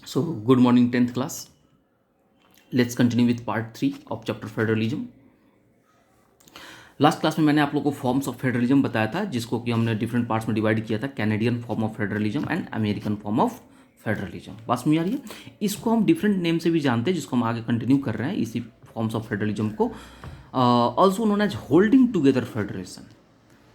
So, good morning, 10th class. Let's continue with part 3 of chapter federalism. Last class में मैंने आप लोगों को फॉर्म्स ऑफ फेडरलिज्म बताया था, जिसको कि हमने डिफरेंट पार्ट्स में डिवाइड किया था, Canadian form of federalism and American form of federalism. बात समझ आ रही है? इसको हम डिफरेंट नेम से भी जानते हैं, जिसको हम आगे कंटिन्यू कर रहे हैं इसी फॉर्म्स ऑफ फेडरलिज्म को. Also known as holding together federation.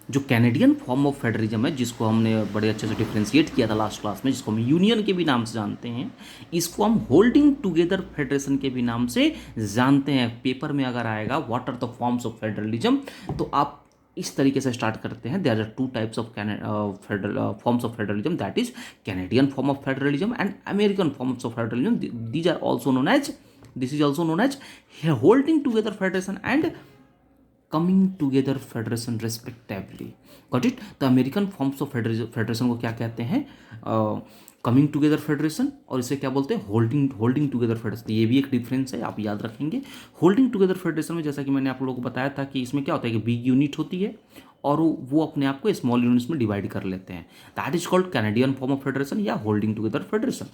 जो कैनेडियन फॉर्म ऑफ फेडरलिज्म है, जिसको हमने बड़े अच्छे से डिफ्रेंशिएट किया था लास्ट क्लास में, जिसको हम यूनियन के भी नाम से जानते हैं, इसको हम होल्डिंग टुगेदर फेडरेशन के भी नाम से जानते हैं. पेपर में अगर आएगा what are the forms of federalism, तो आप इस तरीके से स्टार्ट करते हैं. There are two types of forms of federalism, that is Canadian form of federalism and American forms of federalism. These are also known as this is also known as holding together federation and coming together federation respectively. Got it? The American forms of federation को क्या कहते हैं? Coming together federation. और इसे क्या बोलते हैं? Holding together federation. ये भी एक डिफरेंस है, आप याद रखेंगे. होल्डिंग टुगेदर फेडरेशन में जैसा कि मैंने आप लोगों को बताया था कि इसमें क्या होता है कि बिग यूनिट होती है और वो अपने आप को स्मॉल यूनिट्स में डिवाइड कर लेते हैं. That is called Canadian form of federation या holding together federation.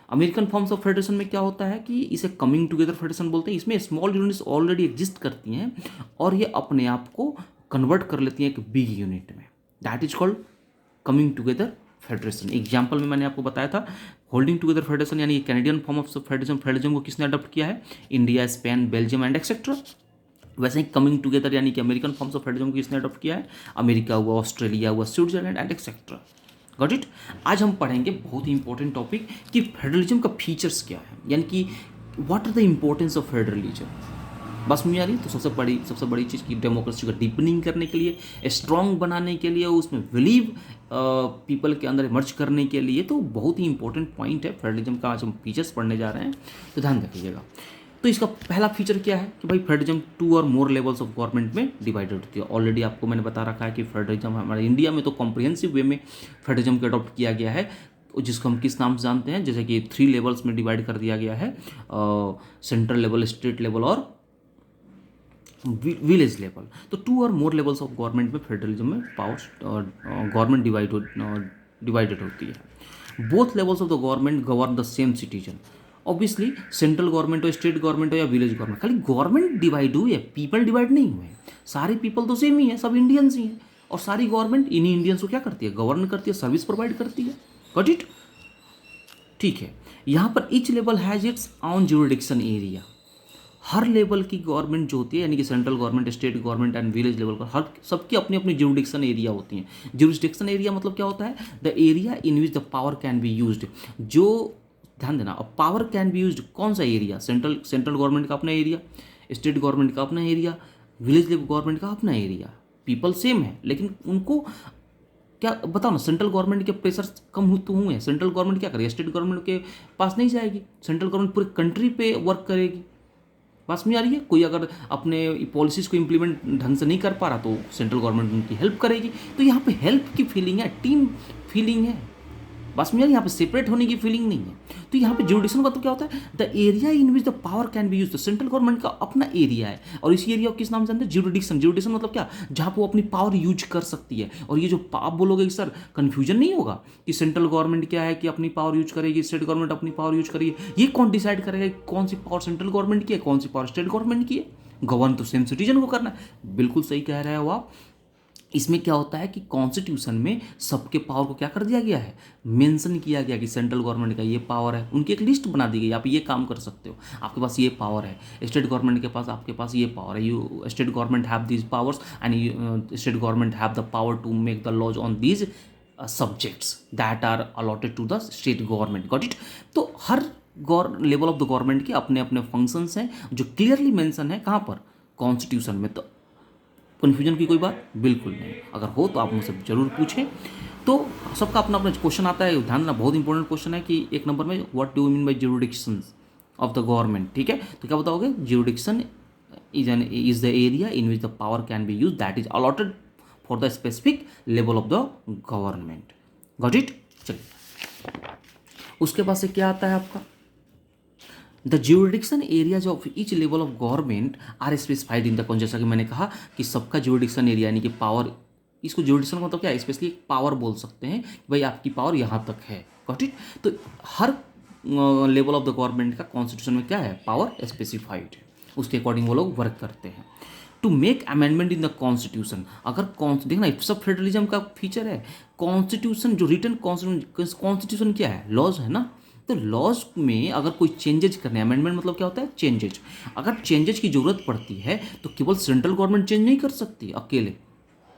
American forms of federation में क्या होता है कि इसे कमिंग टुगेदर फेडरेशन बोलते हैं. इसमें स्मॉल यूनिट्स ऑलरेडी एग्जिस्ट करती हैं और ये अपने आप को कन्वर्ट कर लेती हैं एक बिग यूनिट में. That is called coming together federation. Example में मैंने आपको बताया था होल्डिंग टुगेदर फेडरेशन यानी कैनेडियन फॉर्म ऑफ फेडरेशन को किसने अडॉप्ट किया है? India, Spain, Belgium and etcetera. वैसे ही कमिंग टुगेदर यानी कि अमेरिकन फॉर्म्स ऑफ फेडरलिज्म को किसने अडॉप्ट किया है? अमेरिका हुआ, ऑस्ट्रेलिया हुआ, Switzerland and etcetera. Got it? आज हम पढ़ेंगे बहुत ही इंपॉर्टेंट टॉपिक कि फेडरलिज्म का फीचर्स क्या है, यानी कि what are the importance of federalism. बस मुझे आ रही है. तो सबसे बड़ी चीज़ की डेमोक्रेसी का डीपनिंग करने के लिए, स्ट्रॉन्ग बनाने के लिए, उसमें बिलीव पीपल के अंदर इमर्ज करने के लिए, तो बहुत ही इंपॉर्टेंट पॉइंट है फेडरलिज्म का. आज हम फीचर्स पढ़ने जा रहे हैं, तो ध्यान रखिएगा. तो इसका पहला फीचर क्या है कि भाई फेडरलिज्म 2 और मोर लेवल्स ऑफ गवर्नमेंट में डिवाइडेड होती है. ऑलरेडी आपको मैंने बता रखा है कि फेडरलिज्म हमारे इंडिया में तो कॉम्प्रिहेंसिव वे में फेडरलिज्म को अडॉप्ट किया गया है, जिसको हम किस नाम से जानते हैं? जैसे कि 3 लेवल्स में डिवाइड कर दिया गया है, सेंट्रल लेवल, स्टेट लेवल और विलेज लेवल. तो 2 और मोर लेवल्स ऑफ गवर्नमेंट में फेडरलिज्म में पावर्स गवर्नमेंट डिवाइडेड होती है. Both levels of the government govern the same citizen. Obviously central government हो, स्टेट गवर्नमेंट हो या विलेज गवर्नमेंट, खाली गवर्नमेंट डिवाइड हुई है, पीपल डिवाइड नहीं हुए. सारे पीपल तो सेम ही है, सब इंडियंस ही हैं. और सारी गवर्नमेंट इन्हीं इंडियंस को क्या करती है? गवर्न करती है, सर्विस प्रोवाइड करती है. Got it? ठीक है. यहाँ पर each level has its on jurisdiction area. Her level की गवर्नमेंट जो होती है, यानी कि central government, state government and village level पर, हर सबकी अपनी अपनी ज्यूरिडिक्शन एरिया होती हैं. ज्यूरिडिक्शन एरिया मतलब क्या होता है? The area in which the power can be used. जो ध्यान देना, अब पावर कैन बी यूज्ड कौन सा एरिया? सेंट्रल गवर्नमेंट का अपना एरिया, स्टेट गवर्नमेंट का अपना एरिया, विलेज गवर्नमेंट का अपना एरिया. पीपल सेम है, लेकिन उनको क्या बताओ ना, सेंट्रल गवर्नमेंट के प्रेशर कम तो हुए हैं. सेंट्रल गवर्नमेंट क्या करेगी? स्टेट गवर्नमेंट के पास नहीं जाएगी. सेंट्रल गवर्नमेंट पूरे कंट्री पे वर्क करेगी. पास में आ रही है? कोई अगर अपने पॉलिसीज़ को इम्प्लीमेंट ढंग से नहीं कर पा रहा तो सेंट्रल गवर्नमेंट उनकी हेल्प करेगी. तो यहाँ पे हेल्प की फीलिंग है, टीम फीलिंग है. बस में यहाँ पे सेपरेट होने की फीलिंग नहीं है. तो यहाँ पे ज्यूडिक्शन का तो क्या होता है? The area in which the power can be use. Central government का अपना एरिया है और इस एरिया को किस नाम से जानते हैं? ज्यूडिक्शन. ज्यूडिक्शन मतलब क्या? जहाँ पे वो अपनी पावर यूज कर सकती है. और ये जो आप बोलोगे कि सर कन्फ्यूजन नहीं होगा कि सेंट्रल गवर्नमेंट क्या है कि अपनी पावर यूज करेगी, स्टेट गवर्नमेंट अपनी पावर यूज करेगी, ये कौन डिसाइड करेगा कौन सी पावर सेंट्रल गवर्नमेंट की है, कौन सी पावर स्टेट गवर्नमेंट की है? गवर्न तो सेम सिटीजन को करना है. बिल्कुल सही कह रहे हो आप. इसमें क्या होता है कि कॉन्स्टिट्यूशन में सबके पावर को क्या कर दिया गया है? मेंशन किया गया कि सेंट्रल गवर्नमेंट का ये पावर है. उनकी एक लिस्ट बना दी गई, आप ये काम कर सकते हो, आपके पास ये पावर है. स्टेट गवर्नमेंट के पास आपके पास ये पावर है. You state government have these powers and state government have the power to make the laws on these subjects that are allotted to the state government. Got it? तो हर level of the government के अपने अपने functions हैं जो clearly mention है. कहाँ पर? कॉन्स्टिट्यूशन में. तो कन्फ्यूजन की कोई बात बिल्कुल नहीं. अगर हो तो आप मुझसे जरूर पूछें. तो सबका अपना अपना क्वेश्चन आता है, ध्यान देना, बहुत इंपॉर्टेंट क्वेश्चन है कि एक नंबर में what do you mean by jurisdiction of the government. ठीक है, तो क्या बताओगे? Jurisdiction is the area in which the power can be use that is allotted for the specific level of the government. Got it? चलिए, उसके बाद से क्या आता है आपका? The jurisdiction areas of each level of government are specified in the constitution. जैसा कि मैंने कहा कि सबका ज्यूरिडिक्शन एरिया यानी कि पावर, इसको ज्यूरिडिक्शन का मतलब क्या है? स्पेशली पावर बोल सकते हैं कि भाई आपकी पावर यहाँ तक है. Got it? तो हर लेवल ऑफ द गवर्नमेंट का कॉन्स्टिट्यूशन में क्या है, पावर स्पेसिफाइड है, उसके अकॉर्डिंग वो लोग वर्क करते हैं। To make amendment in the constitution, अगर देखना सब फेडरलिज्म का फीचर है, कॉन्स्टिट्यूशन जो रिटर्न कॉन्स्टिट्यूशन क्या है, लॉज है ना, तो लॉज में अगर कोई चेंजेज करने, अमेंडमेंट मतलब क्या होता है, चेंजेज, अगर चेंजेज की जरूरत पड़ती है तो केवल सेंट्रल गवर्नमेंट चेंज नहीं कर सकती अकेले,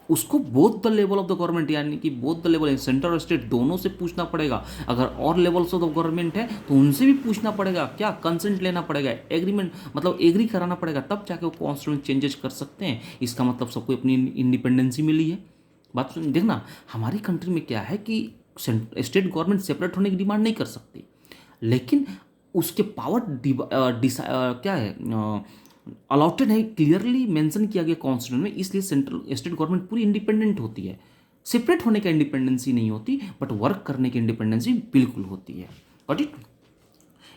उसको both the level of the government, यानी कि बोथ द लेवल सेंटर और स्टेट दोनों से पूछना पड़ेगा। अगर और लेवल्स ऑफ द गवर्नमेंट है तो उनसे भी पूछना पड़ेगा, क्या कंसेंट लेना पड़ेगा, एग्रीमेंट मतलब एग्री कराना पड़ेगा, तब जाके वो कॉन्स्टिट्यूशन चेंजेस कर सकते हैं। इसका मतलब सबको अपनी इंडिपेंडेंसी मिली है। बात सुन देखना, हमारी कंट्री में क्या है कि स्टेट गवर्नमेंट सेपरेट होने की डिमांड नहीं कर सकती, लेकिन उसके पावर क्या है, अलॉटेड है, क्लियरली मेंशन किया गया कॉन्स्टिट्यूशन में, इसलिए सेंट्रल स्टेट गवर्नमेंट पूरी इंडिपेंडेंट होती है। सेपरेट होने का इंडिपेंडेंसी नहीं होती, बट वर्क करने की इंडिपेंडेंसी बिल्कुल होती है। Got it.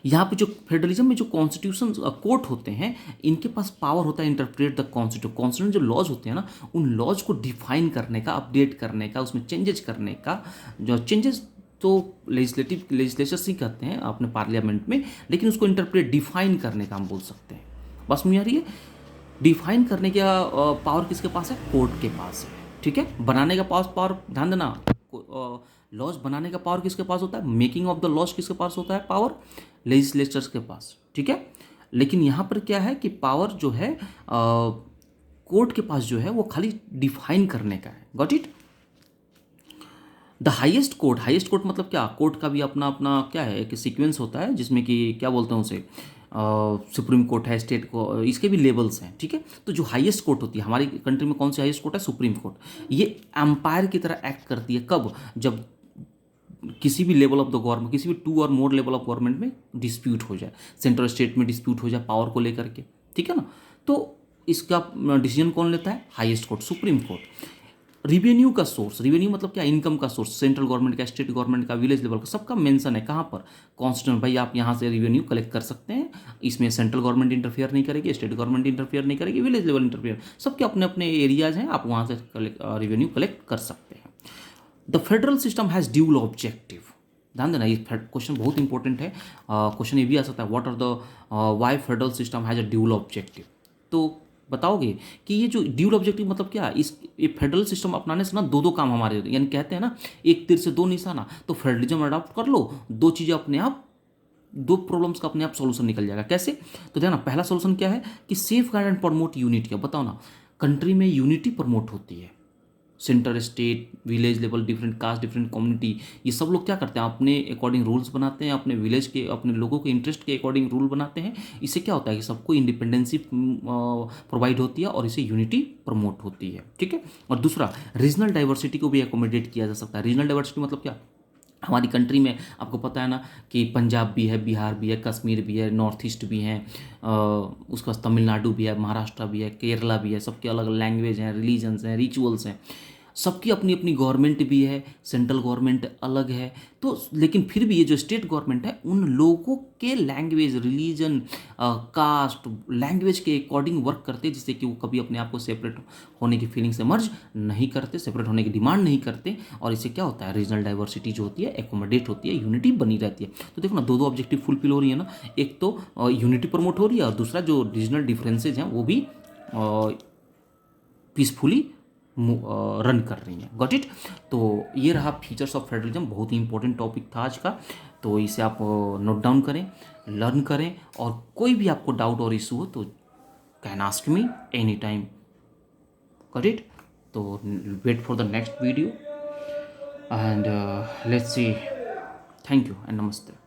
यहाँ पे जो फेडरलिज्म में जो कॉन्स्टिट्यूशन कोर्ट होते हैं, इनके पास पावर होता है इंटरप्रेट द कॉन्स्टिट्यूशन, जो लॉज होते हैं ना, उन लॉज को डिफाइन करने का, अपडेट करने का, उसमें चेंजेस करने का, जो चेंजेस तो लेजिस्लेचर्स ही कहते हैं अपने पार्लियामेंट में, लेकिन उसको इंटरप्रेट डिफाइन करने का हम बोल सकते हैं। बस में आ रही है, डिफाइन करने का पावर किसके पास है, कोर्ट के पास है। ठीक है, बनाने का पावर, ध्यान देना, लॉज बनाने का पावर किसके पास होता है, मेकिंग ऑफ द लॉज किसके पास होता है, पावर लेजिस्लेचर्स के पास। ठीक है, लेकिन यहाँ पर क्या है कि पावर जो है कोर्ट के पास जो है वो खाली डिफाइन करने का है। Got it. The highest court मतलब क्या, कोर्ट का भी अपना अपना क्या है, एक सीक्वेंस होता है, जिसमें कि क्या बोलते हैं उसे, सुप्रीम कोर्ट है, स्टेट को, इसके भी लेवल्स हैं। ठीक है, तो जो हाईएस्ट कोर्ट होती है हमारी कंट्री में, कौन सी हाईएस्ट कोर्ट है, सुप्रीम कोर्ट। ये एम्पायर की तरह एक्ट करती है, कब, जब किसी भी लेवल ऑफ द गवर्नमेंट, किसी भी टू और मोर लेवल ऑफ गवर्नमेंट में डिस्प्यूट हो जाए, सेंट्रल स्टेट में डिस्प्यूट हो जाए पावर को लेकर के। ठीक है ना, तो इसका डिसीजन कौन लेता है, highest court, supreme court. Revenue का सोर्स, रिवेन्यू मतलब क्या, इनकम का सोर्स, सेंट्रल गवर्नमेंट का, स्टेट गवर्नमेंट का, विलेज लेवल का, सबका मेंशन है कहाँ पर, कॉन्स्टिट्यूशन, भाई आप यहाँ से रिवेन्यू कलेक्ट कर सकते हैं, इसमें सेंट्रल गवर्नमेंट इंटरफेयर नहीं करेगी, स्टेट गवर्नमेंट इंटरफेयर नहीं करेगी, विलेज लेवल इंटरफेयर, सबके अपने अपने एरियाज हैं, आप वहाँ से रिवेन्यू कलेक्ट कर सकते हैं। The federal system has dual objective, ध्यान देना, ये क्वेश्चन बहुत इंपॉर्टेंट है। क्वेश्चन ये भी आ सकता है, what are the why federal system has a dual objective, तो बताओगे कि ये जो ड्यूल ऑब्जेक्टिव मतलब क्या, इस ये फेडरल सिस्टम अपनाने से ना दो दो काम हमारे होते हैं, यानी कहते हैं ना एक तीर से दो निशाना, तो फेडरलिज्म अडॉप्ट कर लो, दो चीज़ें अपने आप, दो प्रॉब्लम्स का अपने आप सॉल्यूशन निकल जाएगा। कैसे, तो देखना, पहला सॉल्यूशन क्या है कि safe guard and promote unity. अब बताओ ना, कंट्री में यूनिटी प्रमोट होती है, centre state village level, different caste, different community, ये सब लोग क्या करते हैं, अपने अकॉर्डिंग रूल्स बनाते हैं, अपने विलेज के, अपने लोगों के इंटरेस्ट के अकॉर्डिंग रूल बनाते हैं। इससे क्या होता है कि सबको इंडिपेंडेंसी प्रोवाइड होती है और इससे यूनिटी प्रमोट होती है। ठीक है, और दूसरा, रीजनल डाइवर्सिटी को भी एकोमोडेट किया जा सकता है। रीजनल डाइवर्सिटी मतलब क्या, हमारी कंट्री में आपको पता है ना कि पंजाब भी है, बिहार भी है, कश्मीर भी है, नॉर्थ ईस्ट भी है, उसका तमिलनाडु भी है, महाराष्ट्र भी है, केरला भी है, सबके अलग अलग लैंग्वेज हैं, रिलीजन्स हैं, रिचुअल्स हैं, सबकी अपनी अपनी गवर्नमेंट भी है, सेंट्रल गवर्नमेंट अलग है, तो लेकिन फिर भी ये जो स्टेट गवर्नमेंट है उन लोगों के लैंग्वेज, रिलीजन, कास्ट, लैंग्वेज के अकॉर्डिंग वर्क करते हैं, जिससे कि वो कभी अपने आप को सेपरेट होने की फीलिंग से मर्ज नहीं करते, सेपरेट होने की डिमांड नहीं करते, और इससे क्या होता है, रीजनल डाइवर्सिटी जो होती है एकोमोडेट होती है, यूनिटी बनी रहती है। तो देखो ना, दो दो ऑब्जेक्टिव फुलफिल हो रही है ना, एक तो यूनिटी प्रमोट हो रही है, और दूसरा जो रीजनल डिफरेंसेज हैं वो भी पीसफुली रन कर रही हैं। Got it. तो ये रहा फीचर्स ऑफ फेडरलिज्म, बहुत ही इंपॉर्टेंट टॉपिक था आज का, तो इसे आप नोट डाउन करें, लर्न करें, और कोई भी आपको डाउट और इशू हो तो can ask me any time. Got it. तो wait for the next video and let's see. Thank you and नमस्ते।